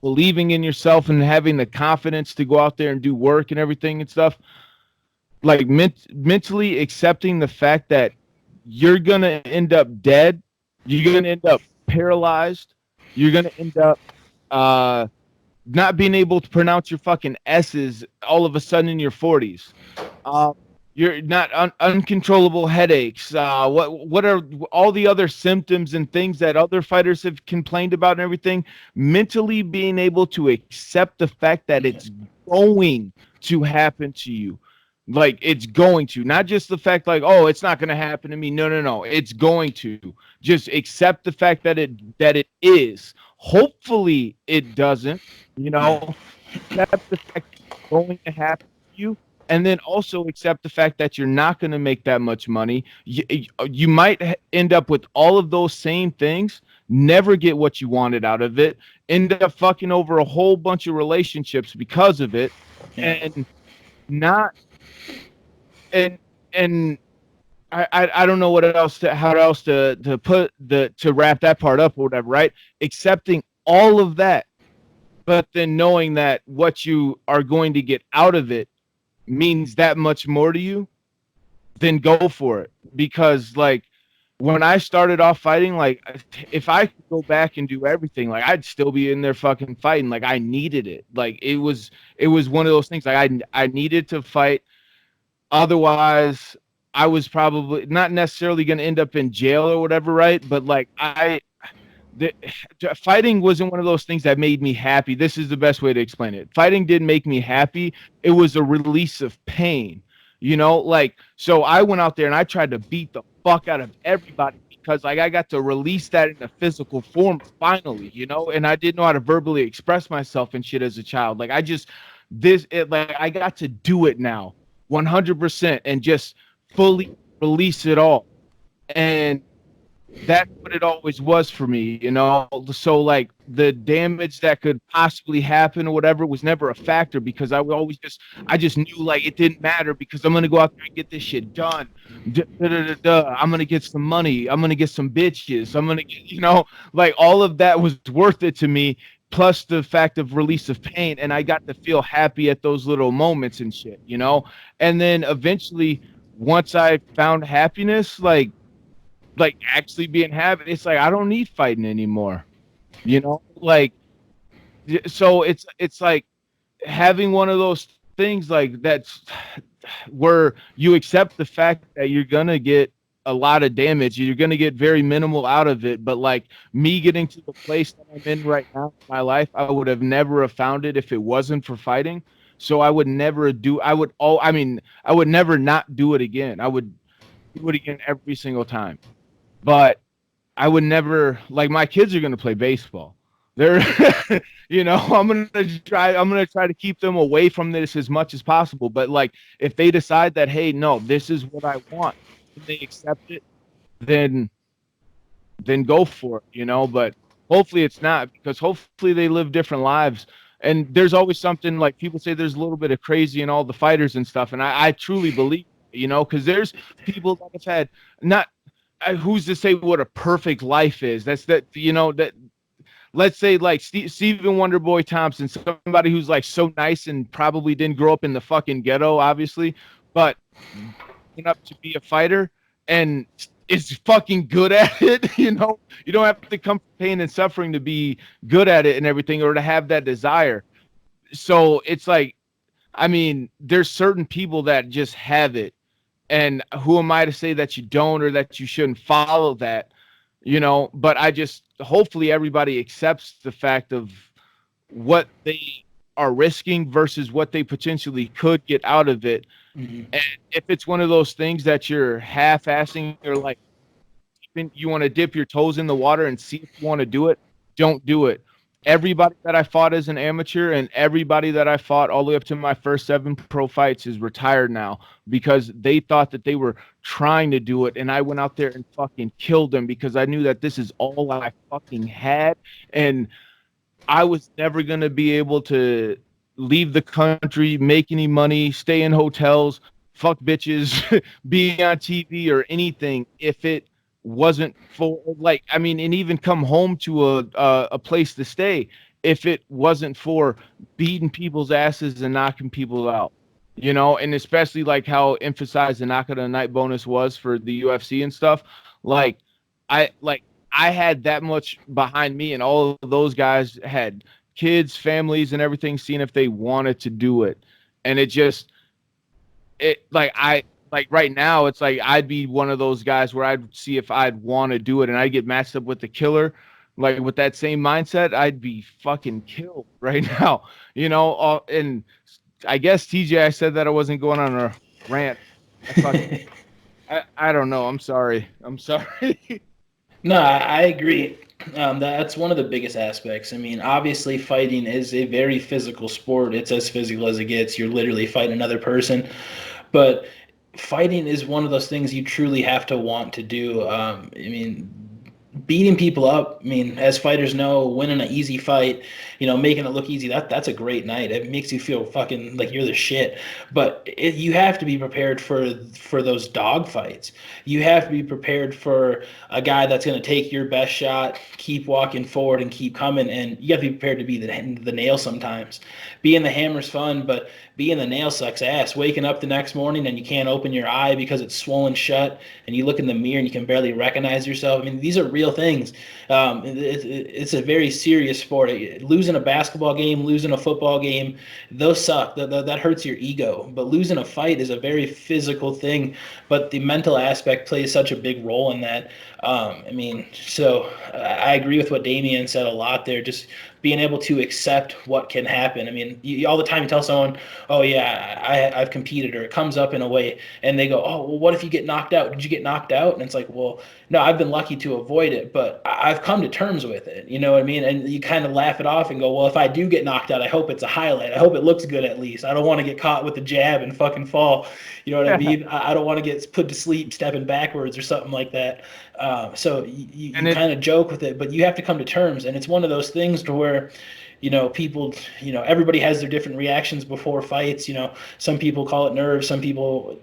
believing in yourself and having the confidence to go out there and do work and everything and stuff. Like mentally accepting the fact that you're gonna end up dead. You're going to end up paralyzed. You're going to end up not being able to pronounce your fucking S's all of a sudden in your 40s. You're not uncontrollable headaches. What are all the other symptoms and things that other fighters have complained about and everything? Mentally being able to accept the fact that it's going to happen to you. Like it's going to, not just the fact like, oh, it's not going to happen to me. No. It's going to. Just accept the fact that it is. Hopefully it doesn't, accept the fact that it's going to happen to you. And then also accept the fact that you're not going to make that much money. You might end up with all of those same things, never get what you wanted out of it, end up fucking over a whole bunch of relationships because of it, and not and I don't know how else to put to wrap that part up or whatever, right? Accepting all of that, but then knowing that what you are going to get out of it means that much more to you, then go for it. Because like when I started off fighting, like if I could go back and do everything, like I'd still be in there fucking fighting. Like I needed it. Like it was one of those things. Like I needed to fight. Otherwise, I was probably not necessarily going to end up in jail or whatever, right? But like fighting wasn't one of those things that made me happy. This is the best way to explain it. Fighting didn't make me happy. It was a release of pain, like, so I went out there and I tried to beat the fuck out of everybody because like I got to release that in a physical form finally, and I didn't know how to verbally express myself and shit as a child. Like I got to do it now 100% and just fully release it all. And that's what it always was for me, So like the damage that could possibly happen or whatever was never a factor because I just knew like it didn't matter because I'm gonna go out there and get this shit done. I'm gonna get some money. I'm gonna get some bitches. I'm gonna get, like all of that was worth it to me. Plus the fact of release of pain, and I got to feel happy at those little moments and shit, And then eventually, once I found happiness, like actually being happy, it's like I don't need fighting anymore, Like, so it's like having one of those things like that's where you accept the fact that you're gonna get a lot of damage, you're gonna get very minimal out of it. But like me getting to the place that I'm in right now in my life, I would have never have found it if it wasn't for fighting. So I would never I would never not do it again. I would do it again every single time. But I would never, like, my kids are going to play baseball. They're, I'm going to try to keep them away from this as much as possible. But like, if they decide that, hey, no, this is what I want, and they accept it, then go for it, but hopefully it's not, because hopefully they live different lives. And there's always something, like people say there's a little bit of crazy in all the fighters and stuff. And I truly believe, because there's people that have had who's to say what a perfect life is? That let's say like Stephen Wonderboy Thompson, somebody who's like so nice and probably didn't grow up in the fucking ghetto, obviously, but went up to be a fighter and is fucking good at it. You don't have to come from pain and suffering to be good at it and everything, or to have that desire. So it's like, there's certain people that just have it. And who am I to say that you don't or that you shouldn't follow that? but hopefully everybody accepts the fact of what they are risking versus what they potentially could get out of it. Mm-hmm. And if it's one of those things that you're half-assing or like you want to dip your toes in the water and see if you want to do it, don't do it. Everybody that I fought as an amateur and everybody that I fought all the way up to my first 7 pro fights is retired now because they thought that they were trying to do it. And I went out there and fucking killed them because I knew that this is all I fucking had. And I was never going to be able to leave the country, make any money, stay in hotels, fuck bitches, be on TV or anything if it wasn't for and even come home to a place to stay if it wasn't for beating people's asses and knocking people out, and especially like how emphasized the knock of the night bonus was for the UFC and stuff. I had that much behind me, and all of those guys had kids, families, and everything, seeing if they wanted to do it. And right now, it's like I'd be one of those guys where I'd see if I'd want to do it, and I'd get matched up with the killer. Like with that same mindset, I'd be fucking killed right now, and I guess TJ, I said that I wasn't going on a rant. I don't know. I'm sorry. No, I agree. That's one of the biggest aspects. I mean, obviously, fighting is a very physical sport. It's as physical as it gets. You're literally fighting another person. But fighting is one of those things you truly have to want to do. I mean, beating people up, I mean, as fighters know, winning an easy fight, making it look easy, that's a great night. It makes you feel fucking like you're the shit. But you have to be prepared for those dog fights. You have to be prepared for a guy that's going to take your best shot, keep walking forward and keep coming, and you got to be prepared to be the nail sometimes. Being the hammer's fun, but being the nail sucks ass. Waking up the next morning and you can't open your eye because it's swollen shut, and you look in the mirror and you can barely recognize yourself. I mean, these are real things. It's a very serious sport. Losing a basketball game, losing a football game, those suck. That hurts your ego. But losing a fight is a very physical thing, but the mental aspect plays such a big role in that. So I agree with what Damian said a lot there. Just being able to accept what can happen. I mean, all the time you tell someone, oh yeah, I've competed, or it comes up in a way, and they go, oh, well, what if you get knocked out? Did you get knocked out? And it's like, well, no, I've been lucky to avoid it, but I've come to terms with it. You know what I mean? And you kind of laugh it off and go, well, if I do get knocked out, I hope it's a highlight. I hope it looks good at least. I don't want to get caught with the jab and fucking fall. You know what I mean? I don't want to get put to sleep stepping backwards or something like that. So you kind of joke with it, but you have to come to terms. And it's one of those things to where, people, everybody has their different reactions before fights. Some people call it nerves, some people,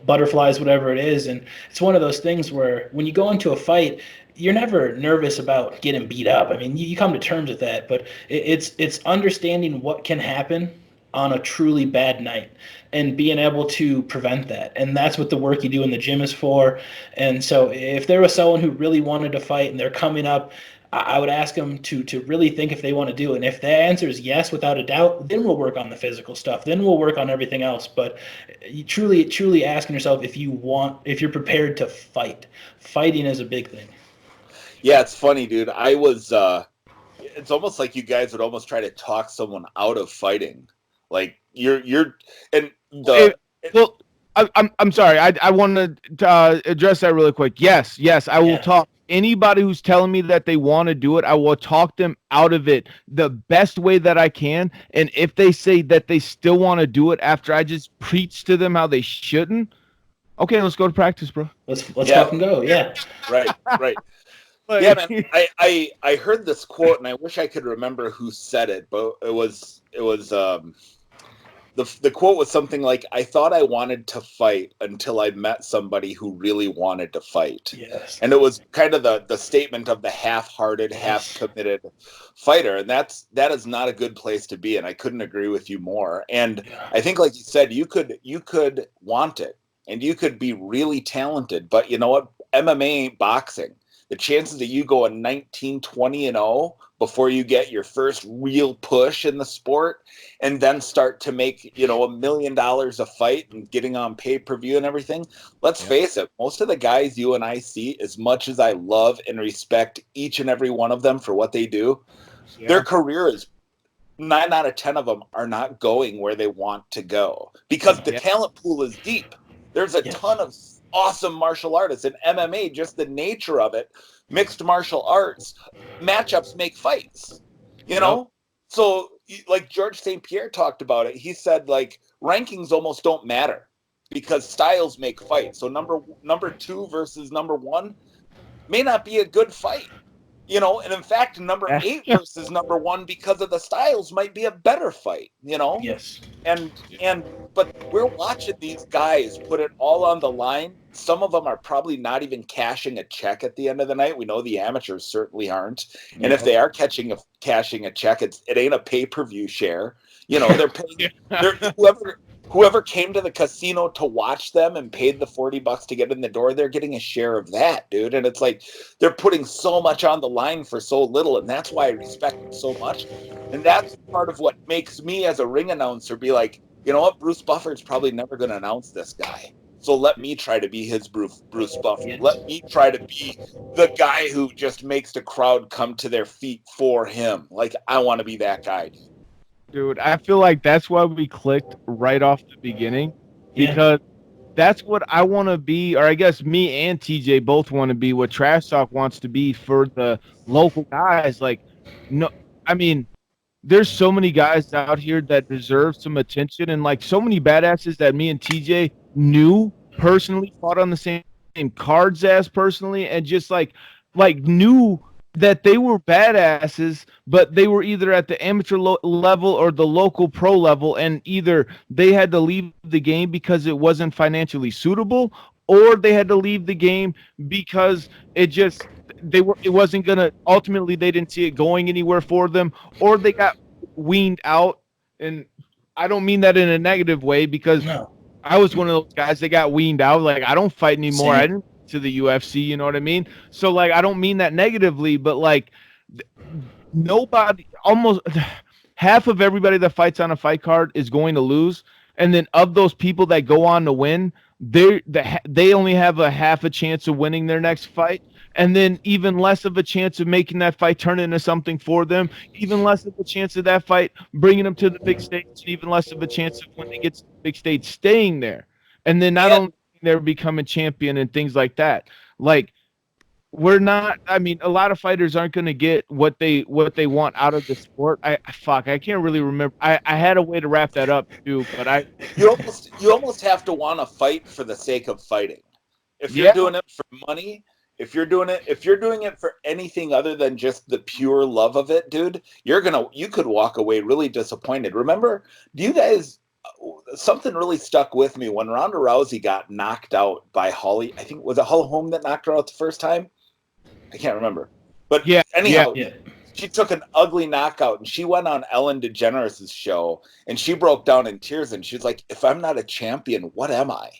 butterflies, whatever it is. And it's one of those things where when you go into a fight, you're never nervous about getting beat up. I mean, you come to terms with that, but it's understanding what can happen on a truly bad night and being able to prevent that. And that's what the work you do in the gym is for. And so if there was someone who really wanted to fight and they're coming up, I would ask them to really think if they want to do it. And if the answer is yes, without a doubt, then we'll work on the physical stuff. Then we'll work on everything else. But you truly asking yourself if you're prepared to fight. Fighting is a big thing. Yeah, it's funny, dude. It's almost like you guys would almost try to talk someone out of fighting. Like I'm sorry. I want to address that really quick. Yes, I will talk. Anybody who's telling me that they want to do it, I will talk them out of it the best way that I can. And if they say that they still want to do it after I just preach to them how they shouldn't, okay, let's go to practice, bro. Let's fucking go. Yeah. Right. Yeah, man. I heard this quote, and I wish I could remember who said it, but it was the quote was something like, I thought I wanted to fight until I met somebody who really wanted to fight. Yes. And it was kind of the statement of the half-hearted, half-committed fighter. And that is not a good place to be. And I couldn't agree with you more. And I think, like you said, you could want it and you could be really talented, but you know what? MMA ain't boxing. the chances of you going 19, 20-0 before you get your first real push in the sport and then start to make, $1 million a fight and getting on pay-per-view and everything. Let's face it, most of the guys you and I see, as much as I love and respect each and every one of them for what they do, their career is 9 out of 10 of them are not going where they want to go because the talent pool is deep. There's a ton of awesome martial artists in MMA, just the nature of it. Mixed martial arts matchups make fights, So like George St. Pierre talked about it. He said like rankings almost don't matter because styles make fights. So number 2 versus number 1 may not be a good fight. And in fact, number 8 versus number 1 because of the styles might be a better fight, Yes. But we're watching these guys put it all on the line. Some of them are probably not even cashing a check at the end of the night. We know the amateurs certainly aren't. And if they are cashing a check, it ain't a pay-per-view share. They're paying whoever came to the casino to watch them and paid the $40 to get in the door, they're getting a share of that, dude. And it's like they're putting so much on the line for so little, and that's why I respect them so much. And that's part of what makes me as a ring announcer be like, you know what, Bruce Buffer's probably never going to announce this guy. So let me try to be his Bruce Buffer. Yes. Let me try to be the guy who just makes the crowd come to their feet for him. Like, I want to be that guy, dude. Dude, I feel like that's why we clicked right off the beginning because that's what I want to be, or I guess me and TJ both want to be what Trash Talk wants to be for the local guys. Like, no, I mean, there's so many guys out here that deserve some attention and like so many badasses that me and TJ knew personally, fought on the same cards as personally, and just like knew that they were badasses, but they were either at the amateur level or the local pro level, and either they had to leave the game because it wasn't financially suitable, or they had to leave the game because it wasn't gonna, ultimately they didn't see it going anywhere for them, or they got weaned out. And I don't mean that in a negative way because I was one of those guys that got weaned out. Like, I don't fight anymore. I didn't to the UFC, you know what I mean? So like, I don't mean that negatively, but like nobody, almost half of everybody that fights on a fight card is going to lose. And then of those people that go on to win, they only have a half a chance of winning their next fight. And then even less of a chance of making that fight turn into something for them, even less of a chance of that fight bringing them to the big stage, and even less of a chance of when they get to the big stage staying there. And then not only they're becoming champion and things like that. Like, we're not, I mean, a lot of fighters aren't going to get what they want out of the sport. I can't really remember. I had a way to wrap that up too, but you almost have to want to fight for the sake of fighting. If you're doing it for money, if you're doing it for anything other than just the pure love of it, dude, you could walk away really disappointed. Remember, something really stuck with me when Ronda Rousey got knocked out by Holly. I think, was it Holly Holm that knocked her out the first time? I can't remember. But anyhow, she took an ugly knockout, and she went on Ellen DeGeneres' show, and she broke down in tears, and she's like, if I'm not a champion, what am I?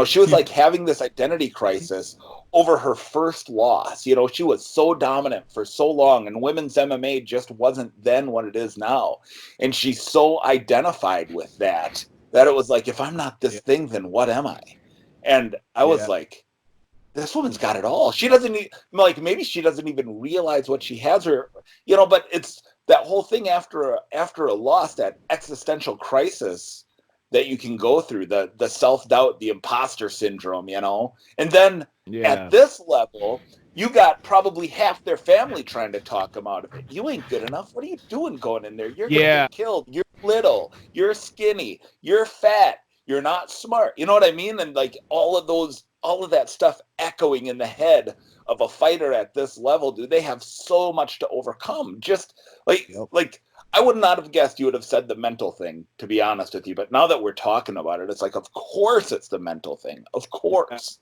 She was like having this identity crisis over her first loss. She was so dominant for so long, and women's MMA just wasn't then what it is now. And she's so identified with that it was like, if I'm not this thing, then what am I? And I was like, this woman's got it all. She doesn't need, like, maybe she doesn't even realize what she has, or, but it's that whole thing after a loss, that existential crisis that you can go through, the self-doubt, the imposter syndrome, and then at this level, you got probably half their family trying to talk them out of it. You ain't good enough. What are you doing going in there? You're gonna get killed. You're little, you're skinny, you're fat, you're not smart. You know what I mean? And like all of that stuff echoing in the head of a fighter at this level, dude, they have so much to overcome. Just like I would not have guessed you would have said the mental thing, to be honest with you. But now that we're talking about it, it's like, of course it's the mental thing. Of course.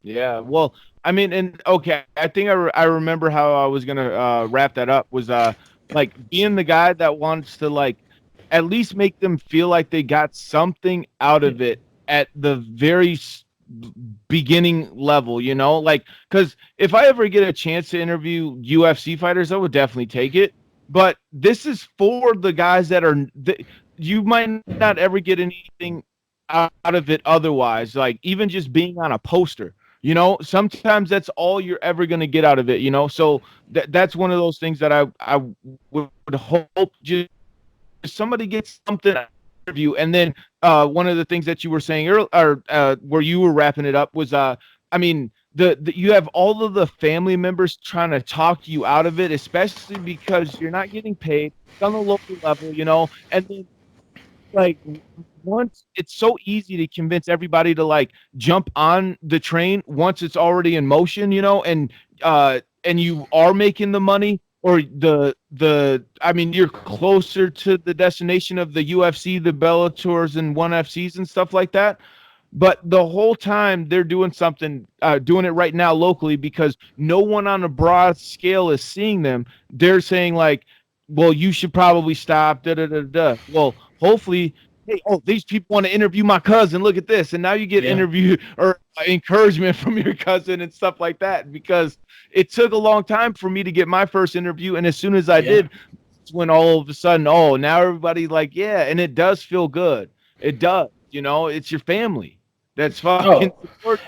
Yeah. Well, I mean, and okay, I think I remember how I was going to wrap that up was like being the guy that wants to like at least make them feel like they got something out of it at the very beginning level, you know, like, because if I ever get a chance to interview UFC fighters, I would definitely take it. But this is for the guys that are, you might not ever get anything out of it otherwise. Like even just being on a poster, you know, sometimes that's all you're ever going to get out of it, you know. So that's one of those things that I would hope just somebody gets something out of the interview. And then one of the things that you were saying earlier, or where you were wrapping it up was, I mean, the you have all of the family members trying to talk you out of it, especially because you're not getting paid on the local level, you know, and then like once it's so easy to convince everybody to like jump on the train once it's already in motion, you know, and you are making the money or the I mean you're closer to the destination of the UFC, the Bellators and 1FCs and stuff like that. But the whole time they're doing something, doing it right now locally because no one on a broad scale is seeing them. They're saying like, well, you should probably stop. Da da da da. Well, hopefully, hey, oh, these people want to interview my cousin. Look at this, and now you get interview or encouragement from your cousin and stuff like that. Because it took a long time for me to get my first interview, and as soon as I did, it's when all of a sudden, oh, now everybody like, yeah, and it does feel good. It does. You know, it's your family. That's fucking support.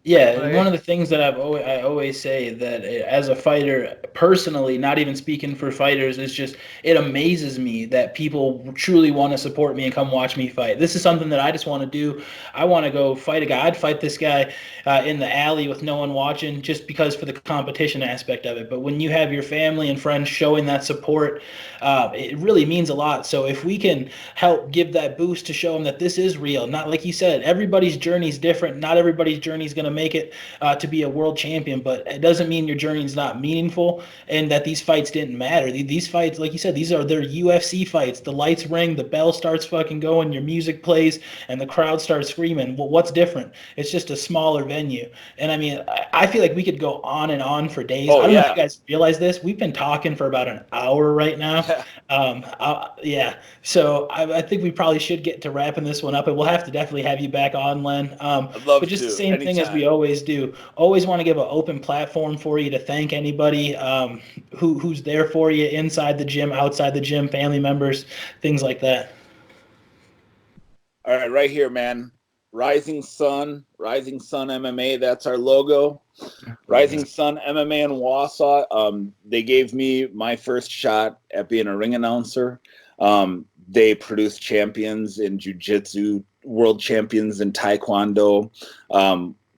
Yeah, and one of the things that I always say that as a fighter, personally, not even speaking for fighters, is just it amazes me that people truly want to support me and come watch me fight. This is something that I just want to do. I want to go fight a guy. I'd fight this guy in the alley with no one watching just because for the competition aspect of it. But when you have your family and friends showing that support, it really means a lot. So if we can help give that boost to show them that this is real, not like you said, everybody's journey is different. Not everybody's journey is going to make it to be a world champion, but it doesn't mean your journey is not meaningful and that these fights didn't matter. These fights, like you said, these are their UFC fights. The lights ring, the bell starts fucking going, your music plays, and the crowd starts screaming. Well, what's different? It's just a smaller venue. And I mean, I feel like we could go on and on for days. I don't know if you guys realize this. We've been talking for about an hour right now. So I think we probably should get to wrapping this one up, and we'll have to definitely have you back on, Len. I'd love but just to. the same thing as we always do. Always want to give an open platform for you to thank anybody who's there for you inside the gym, outside the gym, family members, things like that. All right here, man. Rising Sun MMA, that's our logo. Rising Sun MMA in Wausau. They gave me my first shot at being a ring announcer. They produce champions in jiu-jitsu, world champions in taekwondo.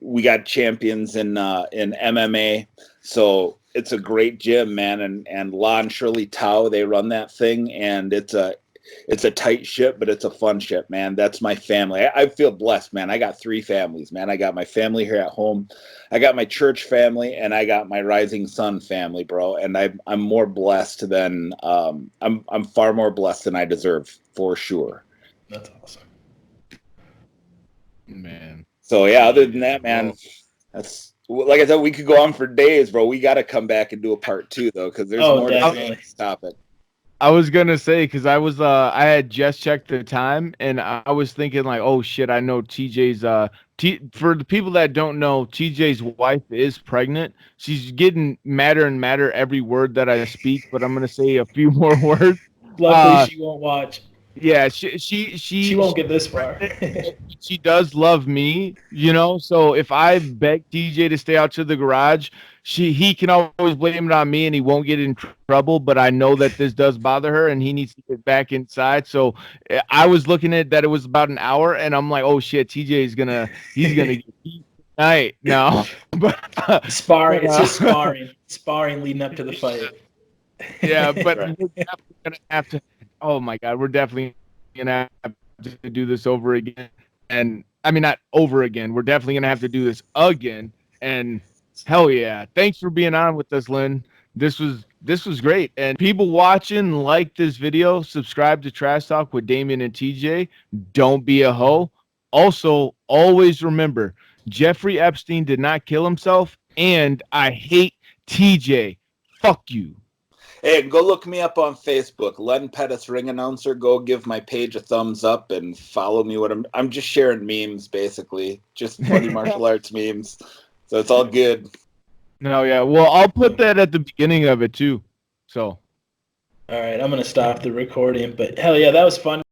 We got champions in MMA. So it's a great gym, man. And Lon Shirley Tao, they run that thing, and it's a tight ship, but it's a fun ship, man. That's my family. I feel blessed, man. I got 3 families, man. I got my family here at home. I got my church family, and I got my Rising Sun family, bro. And I'm more blessed than I'm far more blessed than I deserve, for sure. That's awesome, man. So yeah, other than that, man, that's like I said, we could go on for days, bro. We got to come back and do a part 2 though, because there's more to say. Stop it. I was gonna say because I had just checked the time and I was thinking like, oh shit, I know TJ's for the people that don't know, TJ's wife is pregnant. She's getting madder and madder every word that I speak, but I'm gonna say a few more words. Luckily, she won't watch. Yeah, she won't get this far. She does love me, you know. So if I beg TJ to stay out to the garage, he can always blame it on me, and he won't get in trouble. But I know that this does bother her, and he needs to get back inside. So I was looking at that; it was about an hour, and I'm like, oh shit, TJ is gonna get beat tonight now. But sparring, it's just sparring leading up to the fight. Yeah, but we're definitely gonna have to. Oh my God, we're definitely gonna have to do this over again. And I mean, not over again. We're definitely gonna have to do this again. And hell yeah, thanks for being on with us, Lynn. This was great. And people watching, like this video, subscribe to Trash Talk with Damien and TJ. Don't be a hoe. Also, always remember, Jeffrey Epstein did not kill himself, and I hate TJ. Fuck you. Hey, go look me up on Facebook, Len Pettis Ring Announcer. Go give my page a thumbs up and follow me. I'm just sharing memes, basically, just funny martial arts memes. So it's all good. No, yeah. Well, I'll put that at the beginning of it too. So. All right, I'm gonna stop the recording. But hell yeah, that was fun.